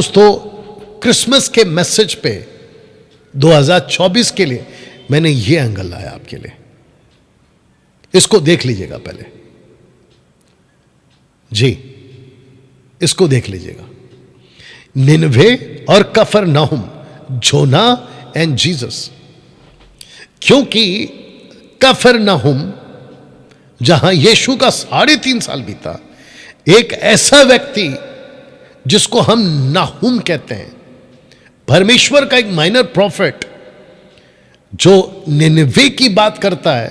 दोस्तों, क्रिसमस के मैसेज पे 2024 के लिए मैंने ये एंगल लाया आपके लिए। इसको देख लीजिएगा पहले जी, इसको देख लीजिएगा। निनवे और कफरनहूम, जोना एंड जीसस। क्योंकि कफरनहूम जहां यीशु का 3.5 साल बीता, एक ऐसा व्यक्ति जिसको हम नाहुम कहते हैं, परमेश्वर का एक माइनर प्रॉफिट, जो निनवे की बात करता है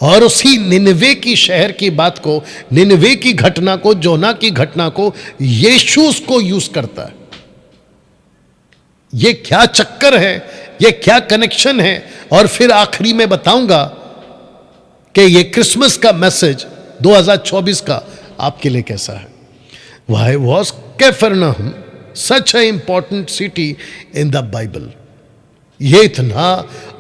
और उसी निनवे की शहर की बात को, निनवे की घटना को, जोना की घटना को यीशु उसको यूज करता है। ये क्या चक्कर है, ये क्या कनेक्शन है, और फिर आखिरी में बताऊंगा कि ये क्रिसमस का मैसेज 2024 का आपके लिए कैसा है। Why was Capernaum such an important city in the Bible? ये इतना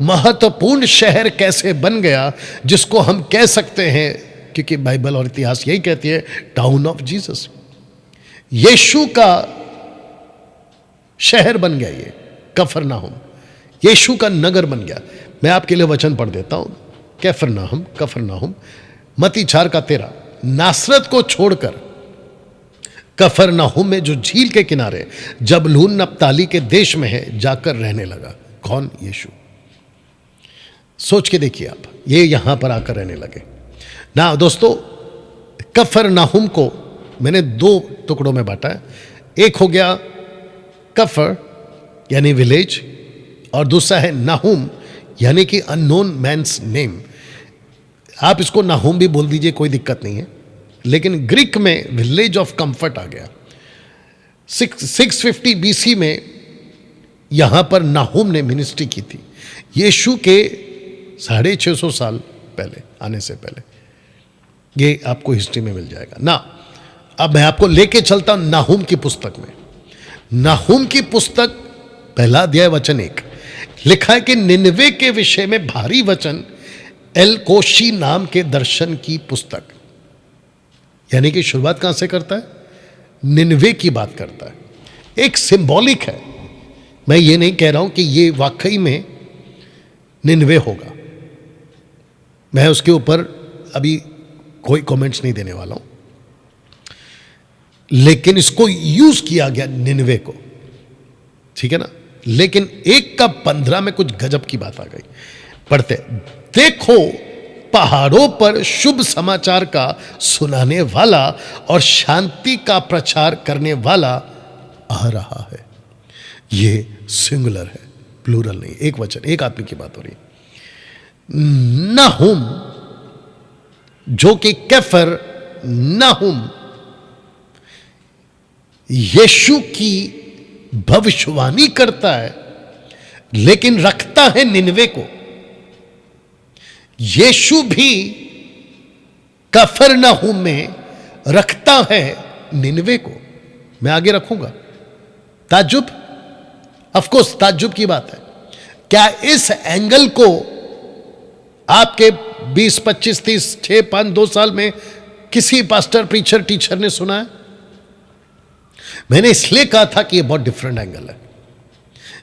महत्वपूर्ण शहर कैसे बन गया जिसको हम कह सकते हैं, क्योंकि बाइबल और इतिहास यही कहती है, टाउन ऑफ जीसस। यीशु का शहर बन गया ये कफरनहूम, यीशु का नगर बन गया। मैं आपके लिए वचन पढ़ देता हूं। कफरनहूम मत्ती 4:13, नासरत को छोड़कर कफरनहूम में जो झील के किनारे जबलून नप्ताली के देश में है जाकर रहने लगा। कौन? यीशु। सोच के देखिए आप, ये यहां पर आकर रहने लगे ना। दोस्तों, कफरनहूम को मैंने 2 टुकड़ों में बांटा है। एक हो गया कफर यानी विलेज, और दूसरा है नाहुम यानी कि अननोन मैन्स नेम। आप इसको नाहुम भी बोल दीजिए, कोई दिक्कत नहीं है, लेकिन ग्रीक में विलेज ऑफ कंफर्ट आ गया। 650 BC में यहां पर नाहुम ने मिनिस्ट्री की थी, यीशु के 650 साल पहले, आने से पहले। ये आपको हिस्ट्री में मिल जाएगा ना। अब मैं आपको लेके चलता हूं नाहुम की पुस्तक में। नाहुम की पुस्तक 1 अध्याय वचन 1 लिखा है कि निनवे के विषय में भारी वचन, एलकोशी नाम के दर्शन की पुस्तक। यानी कि शुरुआत कहां से करता है? निनवे की बात करता है। एक सिंबॉलिक है, मैं ये नहीं कह रहा हूं कि ये वाकई में निनवे होगा। मैं उसके ऊपर अभी कोई कमेंट्स नहीं देने वाला हूं, लेकिन इसको यूज किया गया निनवे को, ठीक है ना। लेकिन 1:15 में कुछ गजब की बात आ गई। पढ़ते, देखो पहाड़ों पर शुभ समाचार का सुनाने वाला और शांति का प्रचार करने वाला आ रहा है। ये सिंगुलर है, प्लूरल नहीं, एक वचन, एक आदमी की बात हो रही है। नाहुम जो कि कफर नाहुम यीशु की भविष्यवाणी करता है, लेकिन रखता है निनवे को। यीशु भी कफरनहूम में रखता है निनवे को। मैं आगे रखूंगा। ताज्जुब, ऑफ कोर्स ताज्जुब की बात है। क्या इस एंगल को आपके 20, 25, 30, 6, 5, 2 साल में किसी पास्टर, प्रीचर, टीचर ने सुना है? मैंने इसलिए कहा था कि यह बहुत डिफरेंट एंगल है।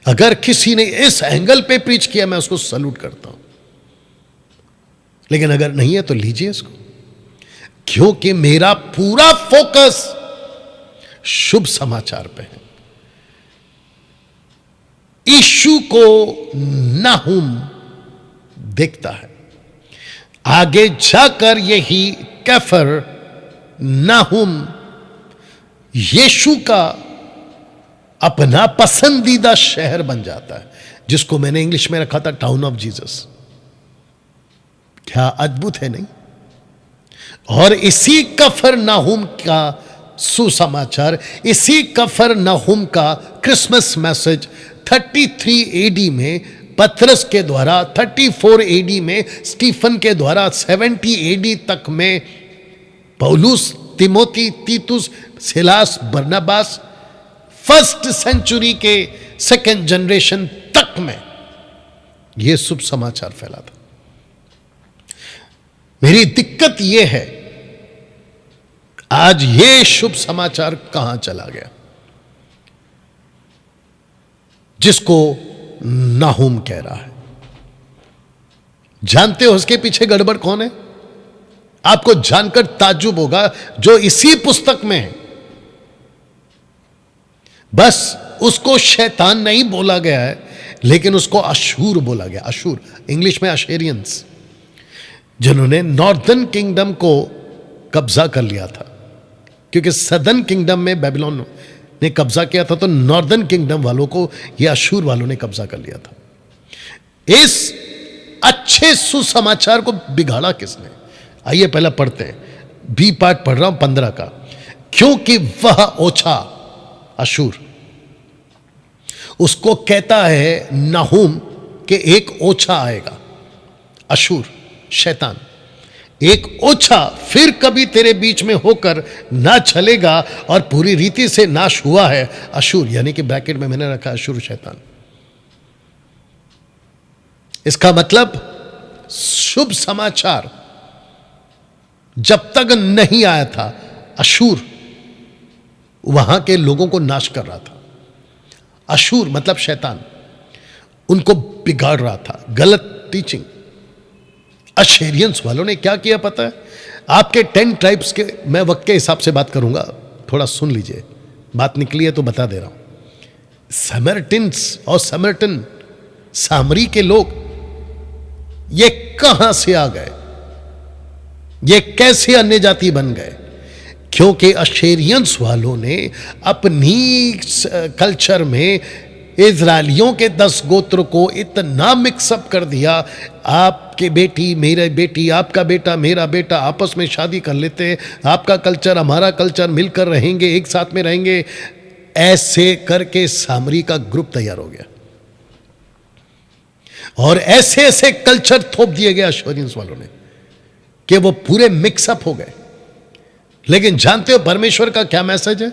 अगर किसी ने इस एंगल पे प्रीच किया, मैं उसको सैल्यूट करता हूं, लेकिन अगर नहीं है तो लीजिए इसको, क्योंकि मेरा पूरा फोकस शुभ समाचार पे है। यीशु को नाहुम देखता है। आगे जाकर यही कफर नाहुम यीशु का अपना पसंदीदा शहर बन जाता है, जिसको मैंने इंग्लिश में रखा था टाउन ऑफ जीसस। क्या अद्भुत है नहीं? और इसी कफरनहूम का सुसमाचार, इसी कफरनहूम का क्रिसमस मैसेज 33 AD में पतरस के द्वारा, 34 AD में स्टीफन के द्वारा, 70 AD तक में पौलुस, तिमोथी, तीतुस, सिलास, बरनबास, 1st सेंचुरी के 2nd जनरेशन तक में यह शुभ समाचार फैला था। मेरी दिक्कत यह है, आज ये शुभ समाचार कहां चला गया? जिसको नाहुम कह रहा है। जानते हो उसके पीछे गड़बड़ कौन है? आपको जानकर ताज्जुब होगा, जो इसी पुस्तक में है। बस उसको शैतान नहीं बोला गया है, लेकिन उसको अशूर बोला गया। अशूर, इंग्लिश में अशेरियंस, जिन्होंने नॉर्दर्न किंगडम को कब्जा कर लिया था। क्योंकि सदर्न किंगडम में बेबीलोन ने कब्जा किया था, तो नॉर्दर्न किंगडम वालों को ये अशूर वालों ने कब्जा कर लिया था। इस अच्छे सुसमाचार को बिगाड़ा किसने? आइए पहले पढ़ते हैं। बी पार्ट पढ़ रहा हूं 15 का। क्योंकि वह ओछा, अशूर, उसको कहता है नाहुम कि एक ओछा आएगा। अशूर, शैतान, एक ओछा फिर कभी तेरे बीच में होकर ना चलेगा और पूरी रीति से नाश हुआ है। अशूर यानी कि ब्रैकेट में मैंने रखा अशूर, शैतान। इसका मतलब शुभ समाचार जब तक नहीं आया था, अशूर वहां के लोगों को नाश कर रहा था। अशूर मतलब शैतान, उनको बिगाड़ रहा था, गलत टीचिंग। अशेरियंस वालों ने क्या किया पता है? आपके 10 ट्राइब्स के, मैं वक्त के हिसाब से बात करूंगा, थोड़ा सुन लीजिए, बात निकली है तो बता दे रहा हूं। समरटिन्स और समरटन, सामरी के लोग, ये कहां से आ गए? ये कैसे अन्य जाति बन गए? क्योंकि अशेरियंस वालों ने अपनी कल्चर में इजराइलियों के 10 गोत्र को इतना मिक्सअप कर दिया। आपके बेटी मेरे बेटी, आपका बेटा मेरा बेटा आपस में शादी कर लेते हैं, आपका कल्चर हमारा कल्चर, मिलकर रहेंगे, एक साथ में रहेंगे। ऐसे करके सामरी का ग्रुप तैयार हो गया और ऐसे ऐसे कल्चर थोप दिए गए अशेरियंस वालों ने कि वो पूरे मिक्सअप हो गए। लेकिन जानते हो परमेश्वर का क्या मैसेज है?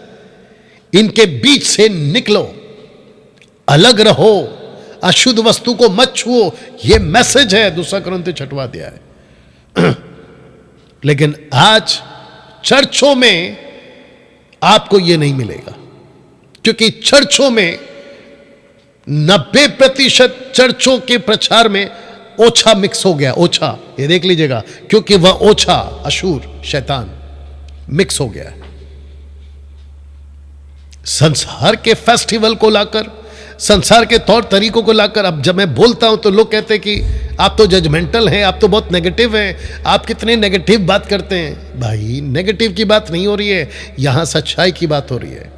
इनके बीच से निकलो, अलग रहो, अशुद्ध वस्तु को मत छुओ। यह मैसेज है, 2 कुरिन्थियों 6वां अध्याय है। लेकिन आज चर्चों में आपको यह नहीं मिलेगा, क्योंकि चर्चों में 90% चर्चों के प्रचार में ओछा मिक्स हो गया। ओछा, ये देख लीजिएगा, क्योंकि वह ओछा, अशूर, शैतान मिक्स हो गया। संसार के फेस्टिवल को लाकर, संसार के तौर तरीकों को लाकर, अब जब मैं बोलता हूं तो लोग कहते हैं कि आप तो जजमेंटल हैं, आप तो बहुत नेगेटिव हैं, आप कितने नेगेटिव बात करते हैं। भाई, नेगेटिव की बात नहीं हो रही है, यहां सच्चाई की बात हो रही है।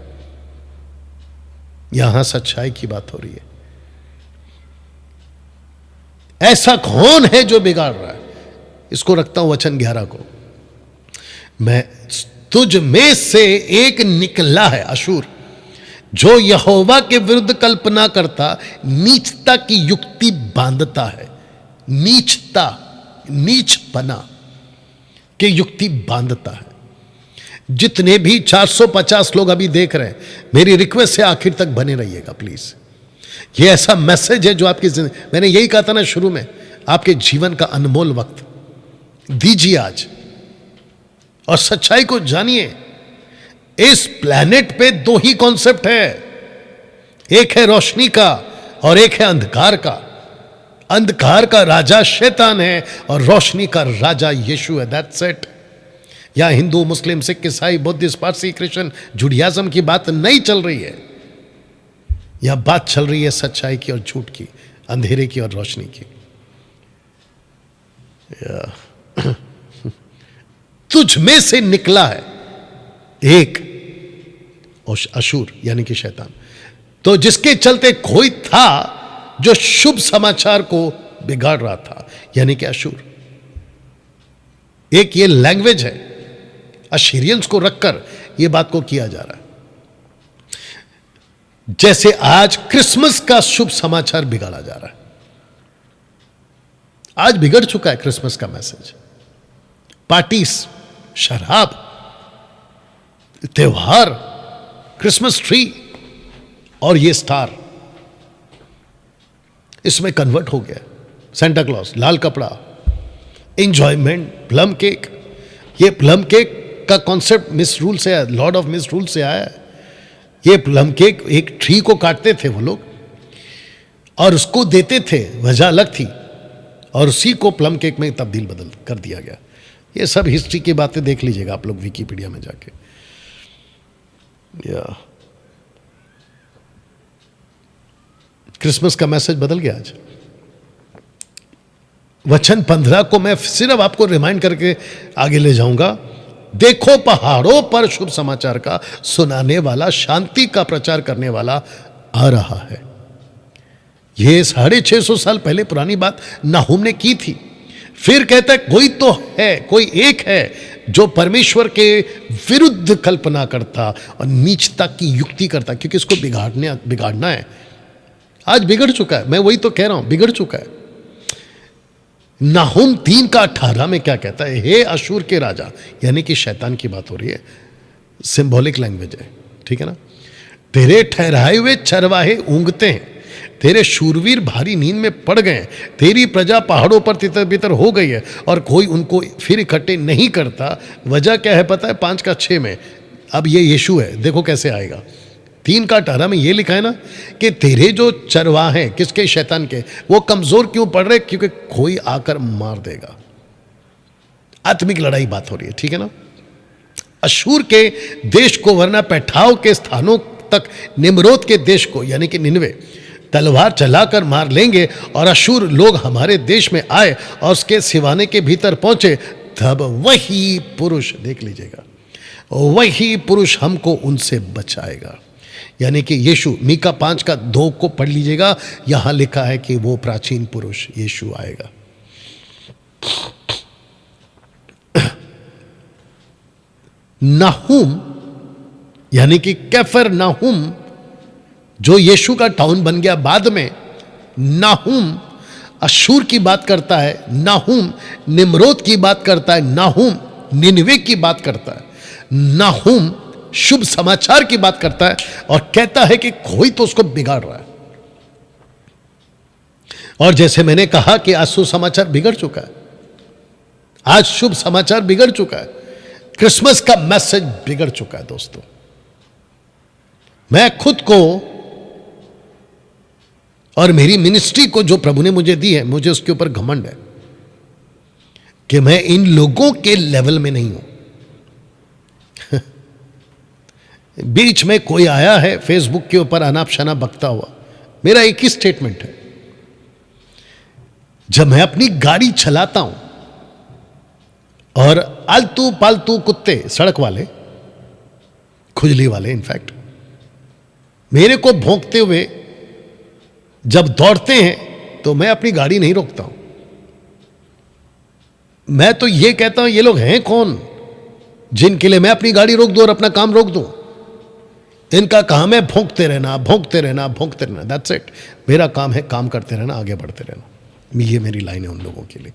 यहां सच्चाई की बात हो रही है। ऐसा कौन है जो बिगाड़ रहा है? इसको रखता हूं वचन 11 को। मैं तुझ में से एक निकला है, अशूर, जो यहोवा के विरुद्ध कल्पना करता, नीचता की युक्ति बांधता है। नीचता, नीचपना की युक्ति बांधता है। जितने भी 450 लोग अभी देख रहे हैं, मेरी रिक्वेस्ट है आखिर तक बने रहिएगा प्लीज। ये ऐसा मैसेज है जो आपकी जिंदगी, मैंने यही कहा था ना शुरू में, आपके जीवन का अनमोल वक्त दीजिए आज और सच्चाई को जानिए। इस प्लैनेट पे 2 ही कॉन्सेप्ट है, एक है रोशनी का और एक है अंधकार का। अंधकार का राजा शैतान है और रोशनी का राजा यीशु है। That's it. यहां हिंदू, मुस्लिम, सिख, ईसाई, बुद्धिस्ट, पारसी, क्रिश्चियन, जुडियाज्म की बात नहीं चल रही है। यहां बात चल रही है सच्चाई की और झूठ की, अंधेरे की और रोशनी की। तुझ में से निकला है एक अशूर, यानी कि शैतान। तो जिसके चलते कोई था जो शुभ समाचार को बिगाड़ रहा था, यानी कि अशूर। एक ये लैंग्वेज है, अशीरियंस को रखकर यह बात को किया जा रहा है। जैसे आज क्रिसमस का शुभ समाचार बिगाड़ा जा रहा है। आज बिगड़ चुका है क्रिसमस का मैसेज। पार्टीज, शराब, त्योहार, क्रिसमस ट्री और ये स्टार, इसमें कन्वर्ट हो गया। सेंटा क्लॉज, लाल कपड़ा, एंजॉयमेंट, प्लम केक। ये प्लम केक का कॉन्सेप्ट मिस रूल से, लॉर्ड ऑफ मिस रूल से आया है। ये प्लम केक, एक ट्री को काटते थे वो लोग, और उसको देते थे, वजह अलग थी, और उसी को प्लम केक में तब्दील बदल कर दिया गया। ये सब हिस्ट्री की बातें देख लीजिएगा आप लोग विकिपीडिया में जाके। या क्रिसमस का मैसेज बदल गया आज। वचन 15 को मैं सिर्फ आपको रिमाइंड करके आगे ले जाऊंगा। देखो पहाड़ों पर शुभ समाचार का सुनाने वाला, शांति का प्रचार करने वाला आ रहा है। यह 650 साल पहले पुरानी बात नाहुम ने की थी। फिर कहता है कोई तो है, कोई एक है जो परमेश्वर के विरुद्ध कल्पना करता और नीचता की युक्ति करता, क्योंकि इसको बिगाड़ना है। आज बिगड़ चुका है, मैं वही तो कह रहा हूं, बिगड़ चुका है। नाहुम 3:18 में क्या कहता है? हे अशूर के राजा, यानी कि शैतान की बात हो रही है, सिंबॉलिक लैंग्वेज है, ठीक है ना। तेरे ठहराए हुए चरवाहे ऊँघते हैं, तेरे शूरवीर भारी नींद में पड़ गए, तेरी प्रजा पहाड़ों पर तितर बितर हो गई है और कोई उनको फिर इकट्ठे नहीं करता। वजह क्या है पता है? 5:6 में। अब ये यीशु है, देखो कैसे आएगा। 3:18 में ये लिखा है ना कि तेरे जो चरवाहे हैं, किसके? शैतान के, वो कमजोर क्यों पड़ रहे? क्योंकि कोई आकर मार देगा। आत्मिक लड़ाई बात हो रही है, ठीक है ना। अशूर के देश को, वरना पैठाव के स्थानों तक निम्रोद के देश को, यानी कि निनवे, तलवार चलाकर मार लेंगे। और अशूर लोग हमारे देश में आए और उसके सिवाने के भीतर पहुंचे, तब वही पुरुष, देख लीजिएगा, वही पुरुष हमको उनसे बचाएगा। यानी कि यीशु। मीका 5:2 को पढ़ लीजिएगा, यहां लिखा है कि वो प्राचीन पुरुष यीशु आएगा। नाहुम यानी कि कैफर नाहुम, जो यीशु का टाउन बन गया बाद में। नाहुम अशूर की बात करता है, नाहुम निम्रोद की बात करता है, नाहुम निनवे की बात करता है, नाहुम शुभ समाचार की बात करता है और कहता है कि कोई तो उसको बिगाड़ रहा है। और जैसे मैंने कहा कि आज सुसमाचार बिगड़ चुका है, आज शुभ समाचार बिगड़ चुका है, क्रिसमस का मैसेज बिगड़ चुका है दोस्तों। मैं खुद को और मेरी मिनिस्ट्री को जो प्रभु ने मुझे दी है, मुझे उसके ऊपर घमंड है कि मैं इन लोगों के लेवल में नहीं हूं। बीच में कोई आया है फेसबुक के ऊपर अनाप शनाप बकता हुआ, मेरा एक ही स्टेटमेंट है, जब मैं अपनी गाड़ी चलाता हूं और आलतू पालतू कुत्ते, सड़क वाले, खुजली वाले इनफैक्ट, मेरे को भौंकते हुए जब दौड़ते हैं तो मैं अपनी गाड़ी नहीं रोकता हूं। मैं तो ये कहता हूं ये लोग हैं कौन जिनके लिए मैं अपनी गाड़ी रोक दूं और अपना काम रोक दूं? इनका काम है भौंकते रहना, भौंकते रहना, भौंकते रहना, दैट्स इट। मेरा काम है काम करते रहना, आगे बढ़ते रहना। ये मेरी लाइन है उन लोगों के लिए।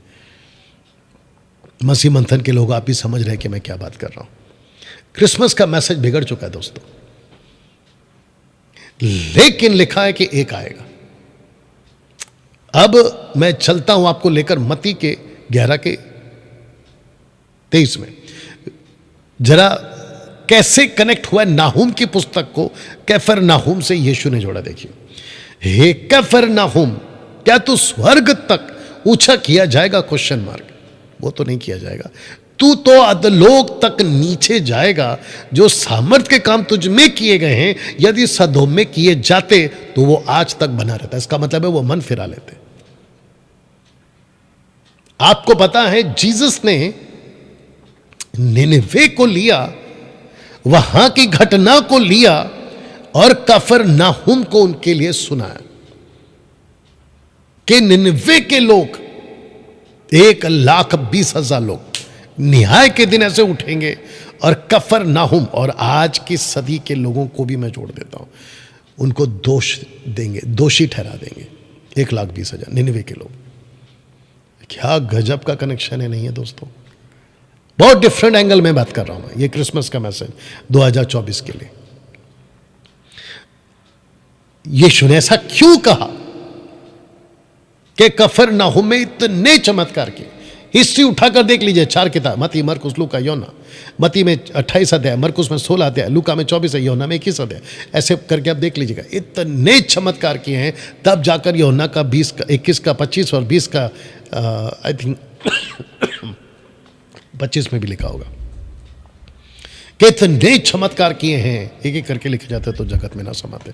मसीह मंथन के लोग, आप भी समझ रहे हैं कि मैं क्या बात कर रहा हूं। क्रिसमस का मैसेज बिगड़ चुका है दोस्तों, लेकिन लिखा है कि एक आएगा। अब मैं चलता हूं आपको लेकर मत्ती के 11:23 में। जरा कैसे कनेक्ट हुआ नाहुम की पुस्तक को कैफर नाहुम से यीशु ने जोड़ा, देखिए। हे कैफर नाहुम, क्या तू स्वर्ग तक ऊंचा किया जाएगा? Question mark. वो तो नहीं किया जाएगा, तू तो अधोलोक तक नीचे जाएगा। जो सामर्थ के काम तुझ में किए गए हैं, यदि सदोम में किए जाते तो वो आज तक बना रहता। इसका मतलब है वो मन फिरा लेते। आपको पता है जीसस ने निनवे को लिया, वहां की घटना को लिया और कफरनाहुम को उनके लिए सुनाया कि निनवे के लोग 1,20,000 लोग न्याय के दिन ऐसे उठेंगे। और कफरनाहुम और आज की सदी के लोगों को भी मैं जोड़ देता हूं, उनको दोष देंगे, दोषी ठहरा देंगे 1,20,000 निनवे के लोग। क्या गजब का कनेक्शन है, नहीं है दोस्तों? बहुत डिफरेंट एंगल में बात कर रहा हूं मैं। ये क्रिसमस का मैसेज 2024 के लिए। यीशु ने ऐसा क्यों कहा कि कफरनाहुम में इतने चमत्कार किए? हिस्ट्री उठाकर देख लीजिए, 4 किताब, मत्ती, मरकुस, लूका, योना। मत्ती में 28 अध्याय, मरकुस में 16 अध्याय, लूका में 24 है, योना में 21 अध्याय। ऐसे करके आप देख लीजिएगा, इतने चमत्कार किए हैं। तब जाकर योना का 20 का 21 का 25 और 20 का आई थिंक 25 में भी लिखा होगा कि इतने चमत्कार किए हैं। एक एक करके लिखे जाते तो जगत में ना समाते।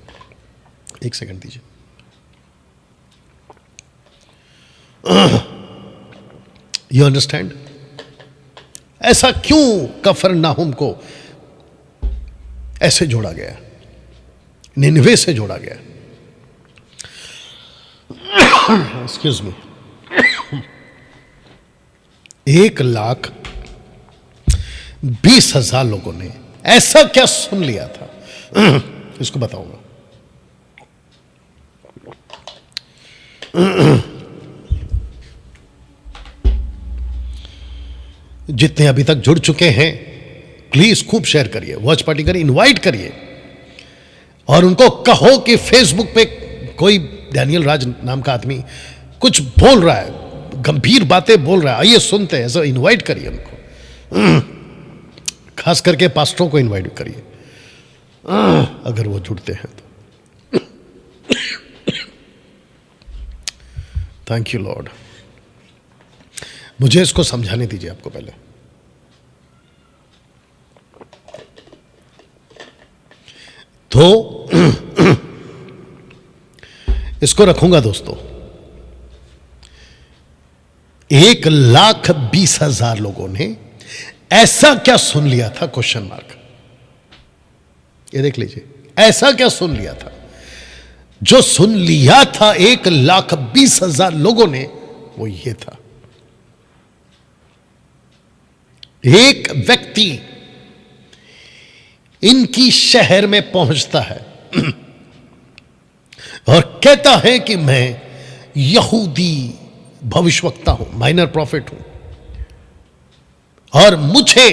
एक सेकंड दीजिए। You understand? ऐसा क्यों कफरनाहुम को ऐसे जोड़ा गया, निनवे से जोड़ा गया? Excuse me. 1,20,000 लोगों ने ऐसा क्या सुन लिया था? इसको बताऊंगा। जितने अभी तक जुड़ चुके हैं, प्लीज खूब शेयर करिए, वॉच पार्टी करिए, इनवाइट करिए, और उनको कहो कि फेसबुक पे कोई डैनियल राज नाम का आदमी कुछ बोल रहा है, गंभीर बातें बोल रहा है, आइए सुनते हैं। ऐसा इनवाइट करिए उनको, खास करके पास्टरों को इनवाइट करिए अगर वो जुड़ते हैं तो। Thank you Lord. मुझे इसको समझाने दीजिए आपको पहले। तो इसको रखूंगा दोस्तों। 1,20,000 लोगों ने ऐसा क्या सुन लिया था? Question mark. ये देख लीजिए, ऐसा क्या सुन लिया था? जो सुन लिया था 1,20,000 लोगों ने, वो ये था। एक व्यक्ति इनकी शहर में पहुंचता है और कहता है कि मैं यहूदी भविष्यवक्ता हूं, माइनर प्रॉफिट हूं, और मुझे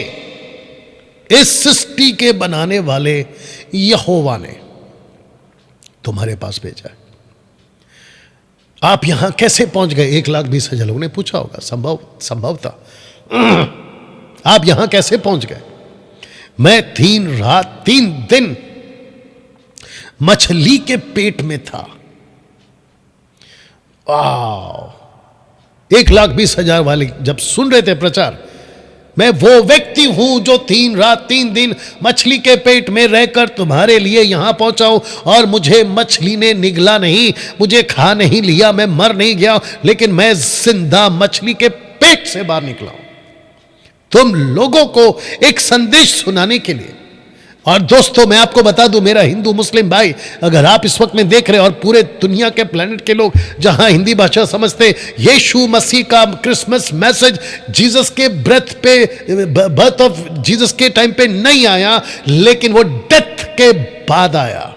इस सृष्टि के बनाने वाले यहोवा ने तुम्हारे पास भेजा है। आप यहां कैसे पहुंच गए? 1,20,000 लोगों ने पूछा होगा, संभवतः आप यहां कैसे पहुंच गए? मैं 3 रात 3 दिन मछली के पेट में था। वाह! 1,20,000 वाले जब सुन रहे थे प्रचार, मैं वो व्यक्ति हूं जो 3 रात 3 दिन मछली के पेट में रहकर तुम्हारे लिए यहां पहुंचा हूं, और मुझे मछली ने निगला नहीं, मुझे खा नहीं लिया, मैं मर नहीं गया, लेकिन मैं जिंदा मछली के पेट से बाहर निकला हूं तुम लोगों को एक संदेश सुनाने के लिए। और दोस्तों, मैं आपको बता दूं, मेरा हिंदू मुस्लिम भाई, अगर आप इस वक्त में देख रहे हैं, और पूरे दुनिया के प्लेनेट के लोग जहां हिंदी भाषा समझते, यीशु मसीह का क्रिसमस मैसेज जीसस के बर्थ ऑफ जीसस के टाइम पे नहीं आया, लेकिन वो डेथ के बाद आया।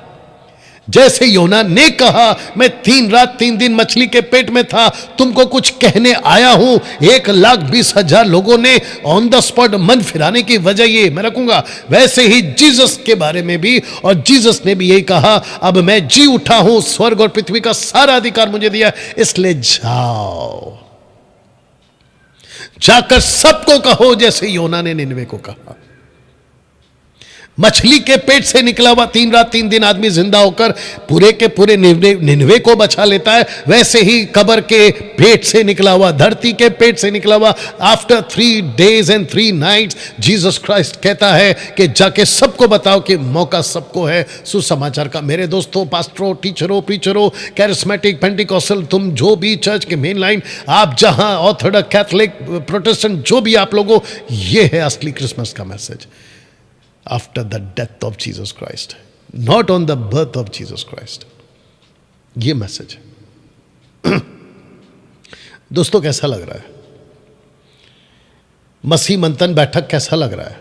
जैसे योना ने कहा, मैं 3 रात 3 दिन मछली के पेट में था, तुमको कुछ कहने आया हूं। 1,20,000 लोगों ने ऑन द स्पॉट मन फिराने की वजह ये मैं रखूंगा। वैसे ही जीसस के बारे में भी, और जीसस ने भी यही कहा, अब मैं जी उठा हूं, स्वर्ग और पृथ्वी का सारा अधिकार मुझे दिया, इसलिए जाओ, जाकर सबको कहो जैसे योना ने निनवे को कहा। मछली के पेट से निकला हुआ 3 रात 3 दिन आदमी जिंदा होकर पूरे के पूरे निनवे को बचा लेता है, वैसे ही कब्र के पेट से निकला हुआ, धरती के पेट से निकला हुआ, after 3 days and 3 nights Jesus Christ कहता है कि जाके सबको बताओ कि मौका सबको है सुसमाचार का। मेरे दोस्तों, पास्टरों, टीचरों, प्रीचरों, कैरिस्मेटिक, पेंटिकॉस्टल, तुम जो भी चर्च के मेन लाइन, आप जहां ऑर्थोडॉक्स, कैथोलिक, प्रोटेस्टेंट, जो भी आप लोगों, ये है असली क्रिसमस का message. After the death of Jesus Christ, not on the birth of Jesus Christ. ये मैसेज है। दोस्तों, कैसा लग रहा है? मसीह मंथन बैठक कैसा लग रहा है?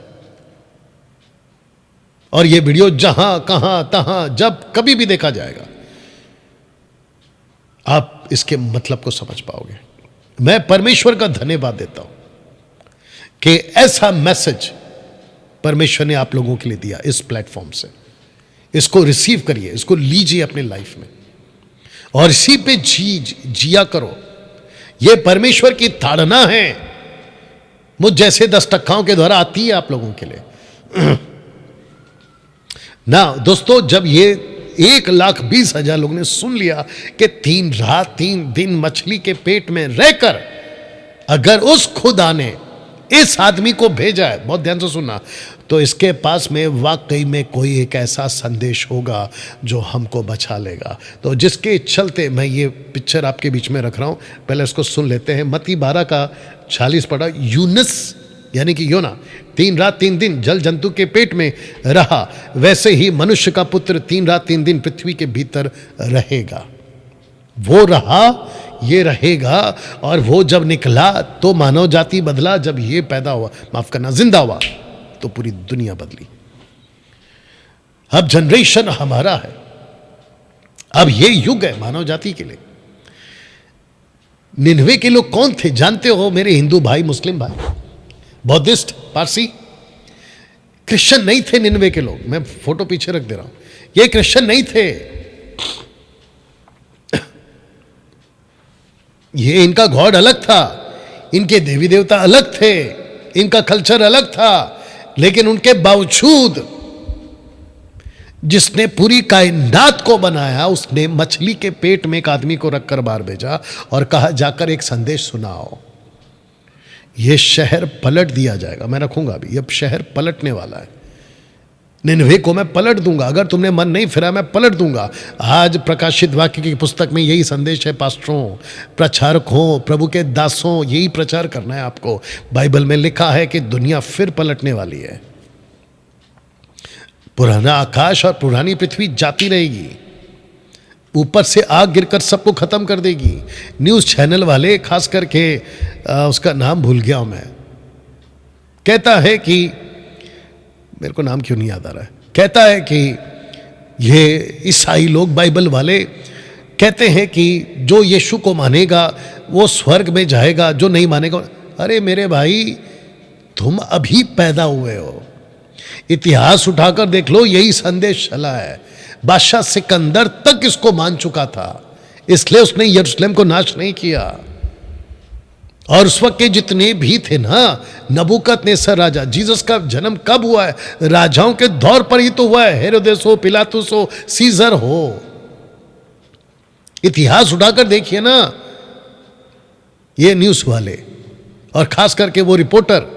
और ये वीडियो जहां कहां तहां जब कभी भी देखा जाएगा, आप इसके मतलब को समझ पाओगे। मैं परमेश्वर का धन्यवाद देता हूं कि ऐसा मैसेज परमेश्वर ने आप लोगों के लिए दिया इस प्लेटफॉर्म से। इसको रिसीव करिए, इसको लीजिए अपने लाइफ में, और इसी पे जिया करो। यह परमेश्वर की ताड़ना है मुझ जैसे 10 टक्काओं के द्वारा आती है आप लोगों के लिए ना। दोस्तों, जब ये 1,20,000 लोगों ने सुन लिया कि 3 रात 3 दिन मछली के पेट में रहकर अगर उस खुदा ने इस आदमी को भेजा है, बहुत ध्यान से सुनना, तो इसके पास में वाकई में कोई एक ऐसा संदेश होगा जो हमको बचा लेगा। तो जिसके चलते मैं ये पिक्चर आपके बीच में रख रहा हूँ, पहले इसको सुन लेते हैं। मत्ती 12:40 पढ़ा, यूनुस यानी कि योना 3 रात 3 दिन जल जंतु के पेट में रहा, वैसे ही मनुष्य का पुत्र 3 रात 3 दिन पृथ्वी के भीतर रहेगा। वो रहा, ये रहेगा, और वो जब निकला तो मानव जाति बदला। जब ये पैदा हुआ, माफ करना, जिंदा हुआ, तो पूरी दुनिया बदली। अब जनरेशन हमारा है, अब ये युग है मानव जाति के लिए। निन्वे के लोग कौन थे जानते हो मेरे हिंदू भाई, मुस्लिम भाई, बौद्धिस्ट, पारसी? क्रिश्चियन नहीं थे निन्वे के लोग। मैं फोटो पीछे रख दे रहा हूं, ये क्रिश्चियन नहीं थे। ये इनका गॉड अलग था, इनके देवी देवता अलग थे, इनका कल्चर अलग था, लेकिन उनके बावजूद जिसने पूरी कायनात को बनाया, उसने मछली के पेट में एक आदमी को रखकर बाहर भेजा और कहा जाकर एक संदेश सुनाओ। यह शहर पलट दिया जाएगा। मैं रखूंगा अभी, अब शहर पलटने वाला है। निन्वे को मैं पलट दूंगा, अगर तुमने मन नहीं फिरा मैं पलट दूंगा। आज प्रकाशित वाक्य की पुस्तक में यही संदेश है। पास्टरों, प्रचारकों, प्रभु के दासों, यही प्रचार करना है आपको। बाइबल में लिखा है कि दुनिया फिर पलटने वाली है। पुराना आकाश और पुरानी पृथ्वी जाती रहेगी, ऊपर से आग गिरकर सबको खत्म कर देगी। न्यूज़ चैनल वाले, खास करके उसका नाम भूल गया हूं मैं, कहता है कि, मेरे को नाम क्यों नहीं याद आ रहा है, कहता है कि ये ईसाई लोग, बाइबल वाले कहते हैं कि जो यीशु को मानेगा वो स्वर्ग में जाएगा, जो नहीं मानेगा। अरे मेरे भाई, तुम अभी पैदा हुए हो, इतिहास उठाकर देख लो, यही संदेश चला है। बादशाह सिकंदर तक इसको मान चुका था, इसलिए उसने यरूशलेम को नाश नहीं किया। और उस वक्त के जितने भी थे ना, नबूकदनेस्सर राजा, जीसस का जन्म कब हुआ है? राजाओं के दौर पर ही तो हुआ है। हेरोदेस हो, पिलातुस हो, सीजर हो, इतिहास उठाकर देखिए ना। ये न्यूज़ वाले और खास करके वो रिपोर्टर,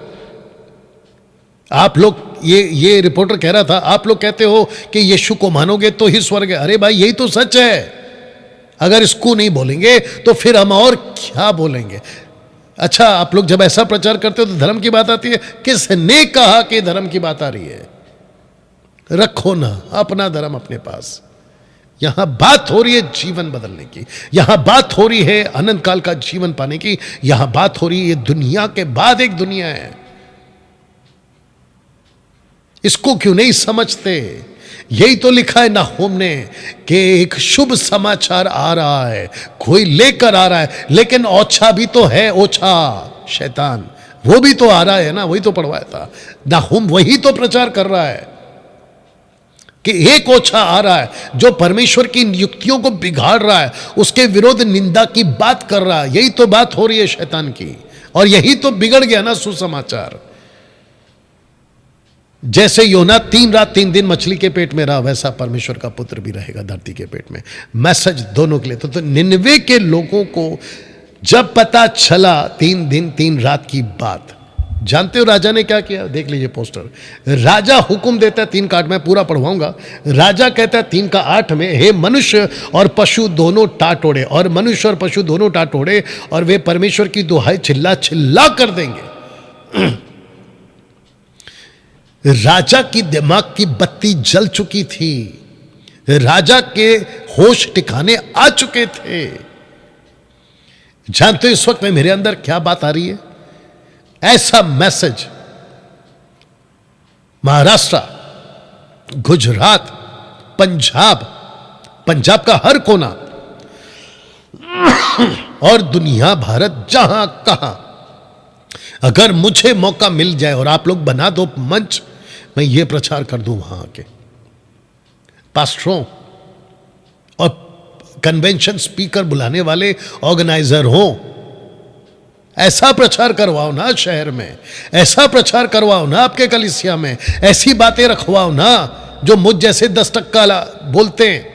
आप लोग, ये रिपोर्टर कह रहा था, आप लोग कहते हो कि यीशु को मानोगे तो ही स्वर्ग है। अरे भाई, यही तो सच है। अगर इसको नहीं बोलेंगे तो फिर हम और क्या बोलेंगे? अच्छा, आप लोग जब ऐसा प्रचार करते हो तो धर्म की बात आती है। किसने कहा कि धर्म की बात आ रही है? रखो ना अपना धर्म अपने पास। यहां बात हो रही है जीवन बदलने की, यहां बात हो रही है अनंत काल का जीवन पाने की, यहां बात हो रही है दुनिया के बाद एक दुनिया है। इसको क्यों नहीं समझते? यही तो लिखा है नाहूम ने कि एक शुभ समाचार आ रहा है, कोई लेकर आ रहा है, लेकिन ओछा भी तो है, ओछा शैतान, वो भी तो आ रहा है ना। वही तो पढ़वाया था नाहूम, वही तो प्रचार कर रहा है कि एक ओछा आ रहा है जो परमेश्वर की नियुक्तियों को बिगाड़ रहा है, उसके विरोध निंदा की बात कर रहा है। यही तो बात हो रही है शैतान की, और यही तो बिगड़ गया ना सुसमाचार। जैसे योना 3 रात 3 दिन मछली के पेट में रहा, वैसा परमेश्वर का पुत्र भी रहेगा धरती के पेट में। मैसेज दोनों के लिए। तो निन्वे के लोगों को जब पता चला 3 दिन 3 रात की बात, जानते हो राजा ने क्या किया? देख लीजिए पोस्टर। राजा हुक्म देता है 3 का 8 में, पूरा पढ़वाऊंगा। राजा कहता है 3 का 8 में, हे मनुष्य और पशु दोनों टाटोड़े, और मनुष्य और पशु दोनों टाटोड़े, और वे परमेश्वर की दुहाई चिल्ला चिल्ला कर देंगे। राजा की दिमाग की बत्ती जल चुकी थी, राजा के होश ठिकाने आ चुके थे। जानते हो इस वक्त में मेरे अंदर क्या बात आ रही है? ऐसा मैसेज महाराष्ट्र, गुजरात, पंजाब का हर कोना और दुनिया भारत, जहां कहां, अगर मुझे मौका मिल जाए और आप लोग बना दो मंच, मैं ये प्रचार कर दूं वहां के पास्टरों और कन्वेंशन स्पीकर बुलाने वाले ऑर्गेनाइजर हो, ऐसा प्रचार करवाओ ना शहर में, ऐसा प्रचार करवाओ ना आपके कलीसिया में, ऐसी बातें रखवाओ ना जो मुझ जैसे 10% बोलते हैं।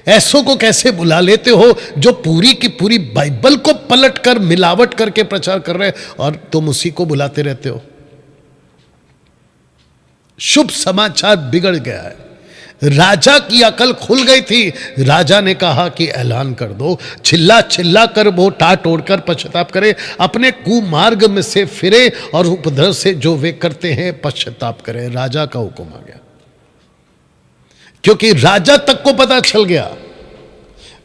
ऐसों को कैसे बुला लेते हो जो पूरी की पूरी बाइबल को पलट कर मिलावट करके प्रचार कर रहे हैं और तुम उसी को बुलाते रहते हो। शुभ समाचार बिगड़ गया है। राजा की अकल खुल गई थी। राजा ने कहा कि ऐलान कर दो, चिल्ला चिल्ला कर वो टाट ओढ़कर पश्चाताप करे, अपने कुमार्ग में से फिरे और उपद्रव से जो वे करते हैं पश्चाताप करे। राजा का हुक्म आ गया, क्योंकि राजा तक को पता चल गया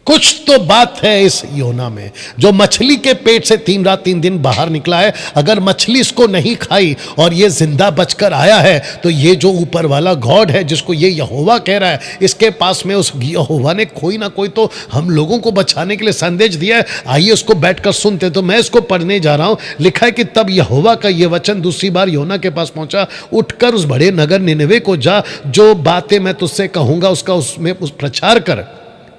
कुछ तो बात है इस योना में। जो मछली के पेट से 3 रात 3 दिन बाहर निकला है, अगर मछली इसको नहीं खाई और ये जिंदा बचकर आया है, तो ये जो ऊपर वाला गॉड है जिसको ये यहोवा कह रहा है, इसके पास में उस यहोवा ने कोई ना कोई तो हम लोगों को बचाने के लिए संदेश दिया है। आइए उसको बैठकर सुनते। तो मैं इसको पढ़ने जा रहा हूं। लिखा है कि तब यहोवा का ये वचन दूसरी बार योना के पास पहुंचा, उठकर उस बड़े नगर निनवे को जा, जो बातें मैं तुझसे कहूंगा उसका उसमें प्रचार कर।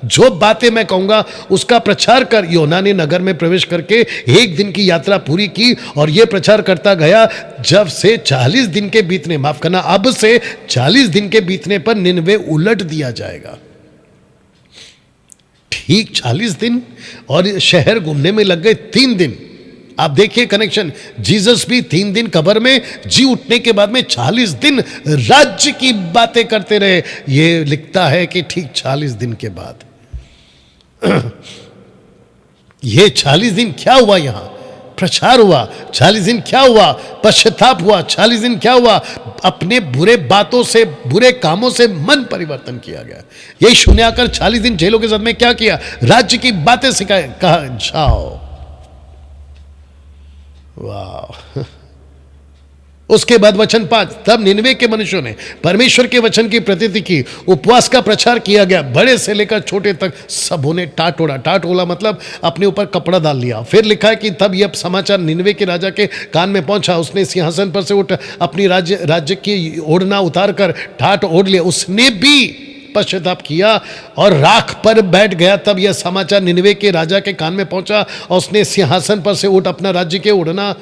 जो बातें मैं कहूंगा उसका प्रचार कर। योना ने नगर में प्रवेश करके 1 दिन की यात्रा पूरी की और यह प्रचार करता गया, जब से 40 दिन के बीतने, माफ करना, अब से 40 दिन के बीतने पर निनवे उलट दिया जाएगा। ठीक 40 दिन और शहर घूमने में लग गए 3 दिन। आप देखिए कनेक्शन। जीसस भी 3 दिन कब्र में जी उठने के बाद में 40 दिन राज्य की बातें करते रहे। यह लिखता है कि ठीक 40 दिन के बाद ये 40 दिन क्या हुआ? यहां प्रचार हुआ। 40 दिन क्या हुआ? पश्चाताप हुआ। 40 दिन क्या हुआ? अपने बुरे बातों से, बुरे कामों से मन परिवर्तन किया गया। यही सुने आकर 40 दिन जेलों के साथ में क्या किया? राज्य की बातें सिखाए, कहा जाओ। वाह। उसके बाद वचन 5, तब निनवे के मनुष्यों ने परमेश्वर के वचन की प्रतीति की, उपवास का प्रचार किया गया, बड़े से लेकर छोटे तक सबों ने टाट ओढ़ा। टाट ओढ़ा मतलब अपने ऊपर कपड़ा डाल लिया। फिर लिखा है कि तब यह समाचार निनवे के राजा के कान में पहुंचा। उसने सिंहासन पर से उठ अपनी राज्य की ओढ़ना उतार कर टाट ओढ़ लिया। उसने भी पश्चाताप किया और राख पर बैठ गया। तब यह समाचार निनवे के राजा के कान में पहुंचा और उसने सिंहासन पर से उठ अपना राज्य के ओढ़ना।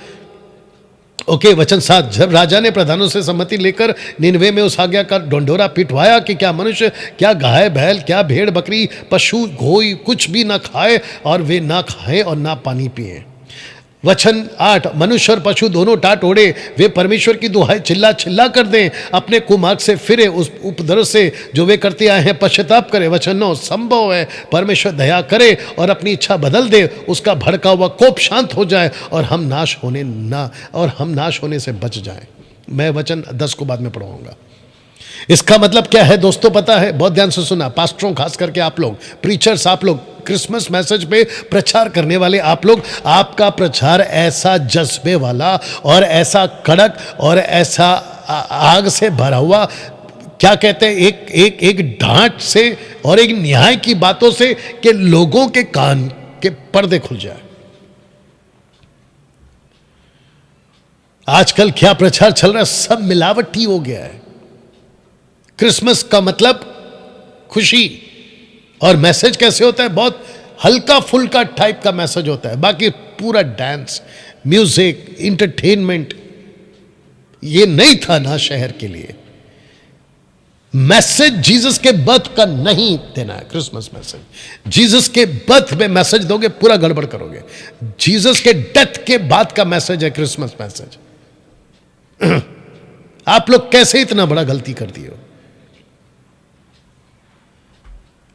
ओके, वचन 7, जब राजा ने प्रधानों से सम्मति लेकर निनवे में उस आज्ञा का ढंढोरा पिटवाया कि क्या मनुष्य, क्या गाय बैल, क्या भेड़ बकरी, पशु गोई कुछ भी ना खाए, और वे ना खाएं और ना पानी पिए। वचन 8, मनुष्य और पशु दोनों टाट ओढ़े, वे परमेश्वर की दुहाई चिल्ला चिल्ला कर दें, अपने कुमार्ग से फिरे, उस उपद्रव से जो वे करते आए हैं पश्चाताप करें। वचन 9, संभव है परमेश्वर दया करे और अपनी इच्छा बदल दे, उसका भड़का हुआ कोप शांत हो जाए और हम नाश होने से बच जाएं। मैं वचन 10 को बाद में पढ़ाऊंगा। इसका मतलब क्या है दोस्तों, पता है? बहुत ध्यान से सुना। पास्टरों, खास करके आप लोग प्रीचर्स, आप लोग क्रिसमस मैसेज पे प्रचार करने वाले आप लोग, आपका प्रचार ऐसा जज्बे वाला और ऐसा कड़क और ऐसा आग से भरा हुआ, क्या कहते हैं, एक डांट से और एक न्याय की बातों से कि लोगों के कान के पर्दे खुल जाए। आजकल क्या प्रचार चल रहा है, सब मिलावटी हो गया है। क्रिसमस का मतलब खुशी, और मैसेज कैसे होता है? बहुत हल्का फुल्का टाइप का मैसेज होता है। बाकी पूरा डांस, म्यूजिक, इंटरटेनमेंट, ये नहीं था ना शहर के लिए। मैसेज जीसस के बर्थ का नहीं देना है। क्रिसमस मैसेज जीसस के बर्थ में मैसेज दोगे पूरा गड़बड़ करोगे। जीसस के डेथ के बाद का मैसेज है क्रिसमस मैसेज। आप लोग कैसे इतना बड़ा गलती कर दिए हो?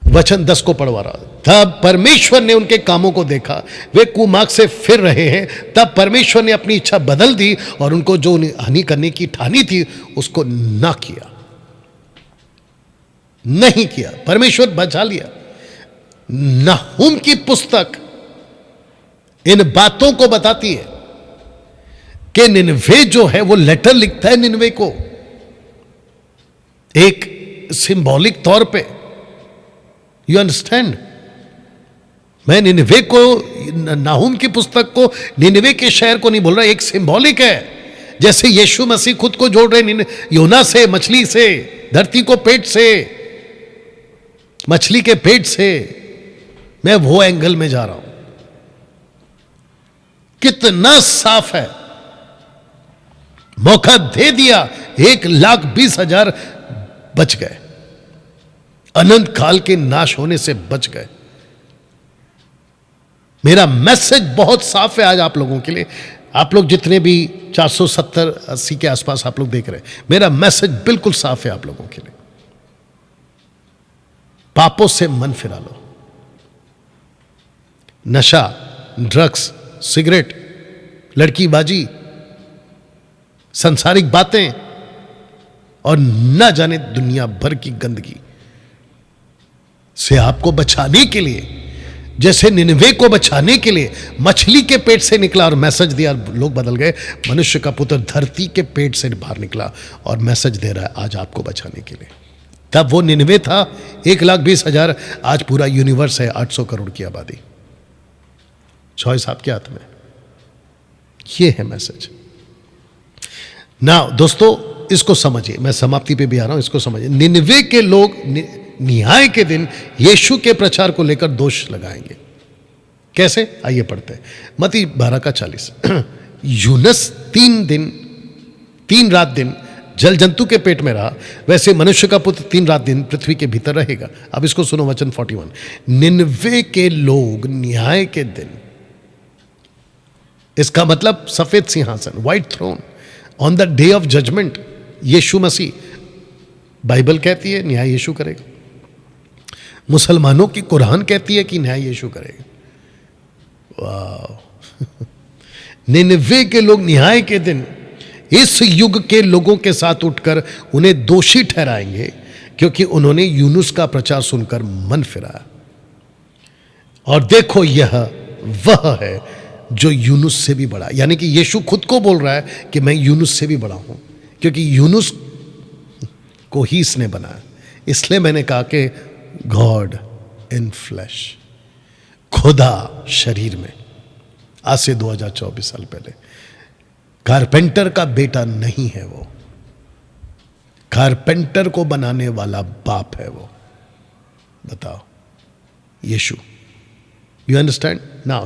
वचन 10 को पढ़वा रहा। तब परमेश्वर ने उनके कामों को देखा, वे कुमार्ग से फिर रहे हैं। तब परमेश्वर ने अपनी इच्छा बदल दी और उनको जो हानि करने की ठानी थी उसको ना किया, नहीं किया। परमेश्वर बचा लिया। नहूम की पुस्तक इन बातों को बताती है कि निनवे जो है वो लेटर लिखता है निनवे को एक सिंबॉलिक तौर पे। You understand? मैं निनवे को, नाहूम की पुस्तक को निनवे के शहर को नहीं बोल रहा, एक सिंबॉलिक है। जैसे यीशु मसीह खुद को जोड़ रहे योना से, मछली से, धरती को पेट से, मछली के पेट से। मैं वो एंगल में जा रहा हूं कितना साफ है। मौका दे दिया, 1,20,000 बच गए, अनंत काल के नाश होने से बच गए। मेरा मैसेज बहुत साफ है आज आप लोगों के लिए। आप लोग जितने भी 470-80 के आसपास आप लोग देख रहे हैं, मेरा मैसेज बिल्कुल साफ है आप लोगों के लिए। पापों से मन फिरा लो। नशा, ड्रग्स, सिगरेट, लड़कीबाजी, सांसारिक बातें और न जाने दुनिया भर की गंदगी से आपको बचाने के लिए, जैसे निनवे को बचाने के लिए मछली के पेट से निकला और मैसेज दिया, लोग बदल गए। मनुष्य का पुत्र धरती के पेट से बाहर निकला और मैसेज दे रहा है आज आपको बचाने के लिए। तब वो निनवे था 1,20,000, आज पूरा यूनिवर्स है 800 करोड़ की आबादी। चॉइस आपके हाथ में। ये है मैसेज ना दोस्तों, इसको समझिए। मैं समाप्ति पे भी आ रहा हूं, इसको समझिए। निनवे के लोग न्याय के दिन यीशु के प्रचार को लेकर दोष लगाएंगे। कैसे? आइए पढ़ते हैं मत्ती 12:40। यूनस 3 रात दिन जल जंतु के पेट में रहा, वैसे मनुष्य का पुत्र 3 रात दिन पृथ्वी के भीतर रहेगा। अब इसको सुनो, वचन 41। निनवे के लोग न्याय के दिन, इसका मतलब सफेद सिंहासन, white throne, on the day of judgment, Yeshu Masih. Bible कहती है न्याय यीशु करेगा। मुसलमानों की कुरान कहती है कि न्याय यीशु करेगा। वाह। निनवे के लोग न्याय के दिन इस युग के लोगों के साथ उठकर उन्हें दोषी ठहराएंगे, क्योंकि उन्होंने यूनुस का प्रचार सुनकर मन फिराया। और देखो, यह वह है जो यूनुस से भी बड़ा, यानी कि यीशु खुद को बोल रहा है कि मैं यूनुस से भी बड़ा हूं, क्योंकि यूनुस को ही इसने बनाया। इसलिए मैंने कहा कि गॉड इन फ्लैश, खुदा शरीर में, आज से 2024 साल पहले। कारपेंटर का बेटा नहीं है वो, कारपेंटर को बनाने वाला बाप है वो। बताओ, यीशु। You understand now?